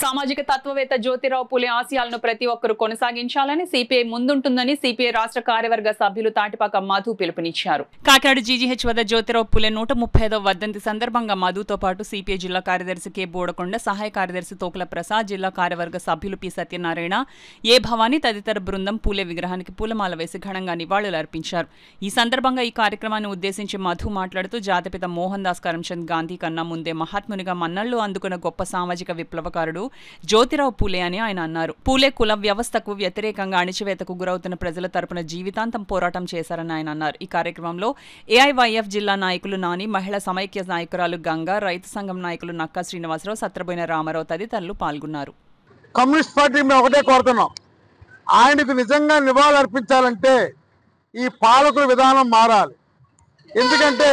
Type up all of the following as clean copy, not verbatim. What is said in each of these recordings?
సామాజిక తత్వవేత్త జ్యోతిరావు పూలే ఆశయాలను ప్రతి ఒక్కరూ కొనసాగించాలని సిపిఐ ముందుంటుందని సిపిఐ రాష్ట్ర కార్యవర్గ సభ్యులు తాటిపాక మధు పిలుపునిచ్చారు. కాకినాడ జీజీహెచ్ వద్ద జ్యోతిరావు పూలే 135వ వర్ధంతి సందర్భంగా మధుతో పాటు సిపిఐ జిల్లా కార్యదర్శి కె బోడకొండ, సహాయ కార్యదర్శి తోకుల ప్రసాద్, జిల్లా కార్యవర్గ సభ్యులు పి సత్యనారాయణ, ఏ భవానీ తదితర బృందం పూలే విగ్రహానికి పూలమాల వేసి ఘనంగా నివాళులర్పించారు. ఈ సందర్భంగా ఈ కార్యక్రమాన్ని ఉద్దేశించి మధు మాట్లాడుతూ జాతిపిత మోహన్ దాస్ కరమ్చంద్ గాంధీ కన్నా ముందే మహాత్మునిగా మన్నళ్లు అందుకున్న గొప్ప సామాజిక విప్లవకారుడు జ్యోతిరావు పూలే అని ఆయన అన్నారు. పూలే కుల వ్యవస్థకు వ్యతిరేకంగా అణిచివేతకు గురవుతున్న ప్రజల తరపున జీవితాంతం పోరాటం చేశారని ఆయన అన్నారు. ఈ కార్యక్రమంలో ఏఐవైఎఫ్ జిల్లా నాయకులు నాని, మహిళా సమైక్య నాయకురాలు గంగా, రైతు సంఘం నాయకులు నక్కా శ్రీనివాసరావు, సత్రబోయిన రామారావు తదితరులు పాల్గొన్నారు. కమ్యూనిస్ట్ పార్టీ మేము ఒకటే కోరుతున్నాం, ఆయనకు నిజంగా నివాళులు అర్పించాలంటే ఈ పాలకుల విధానం మారాలి. ఎందుకంటే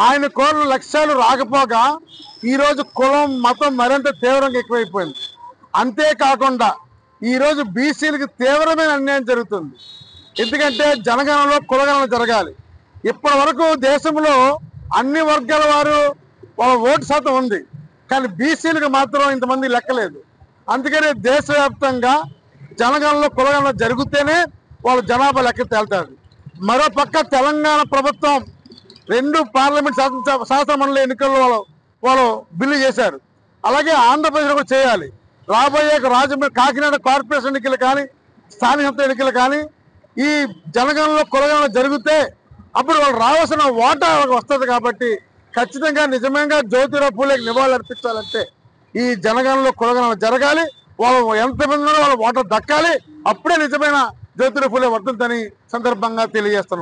ఆయన కోరిన లక్ష్యాలు రాకపోగా ఈరోజు కులం మతం మరింత తీవ్రంగా ఎక్కువైపోయింది. అంతేకాకుండా ఈరోజు బీసీలకు తీవ్రమైన అన్యాయం జరుగుతుంది. ఎందుకంటే జనగణనలో కులగణన జరగాలి. ఇప్పటి వరకు దేశంలో అన్ని వర్గాల వారు వాళ్ళ ఓటు శాతం ఉంది, కానీ బీసీలకు మాత్రం ఇంతమంది లెక్కలేదు. అందుకని దేశవ్యాప్తంగా జనగణనలో కులగణన జరిగితేనే వాళ్ళ జనాభా లెక్క తేలుతారు. మరో పక్క తెలంగాణ ప్రభుత్వం 2 పార్లమెంట్ శాసన మండలి ఎన్నికల్లో వాళ్ళు బిల్లు చేశారు. అలాగే ఆంధ్రప్రదేశ్ కూడా చేయాలి. రాబోయే రాజమండ్రి కాకినాడ కార్పొరేషన్ ఎన్నికలు కానీ స్థానిక సంస్థ ఎన్నికలు కానీ ఈ జనగణనలో కులగణన జరిగితే అప్పుడు వాళ్ళు రావాల్సిన ఓటా వస్తుంది. కాబట్టి ఖచ్చితంగా నిజంగా జ్యోతిరావు పూలేకి నివాళులు అర్పించాలంటే ఈ జనగణనలో కులగణన జరగాలి. వాళ్ళు ఎంతమంది వాళ్ళ ఓటర్ దక్కాలి. అప్పుడే నిజమైన జ్యోతిరావు పూలే వర్ధంతిని సందర్భంగా తెలియజేస్తున్నారు.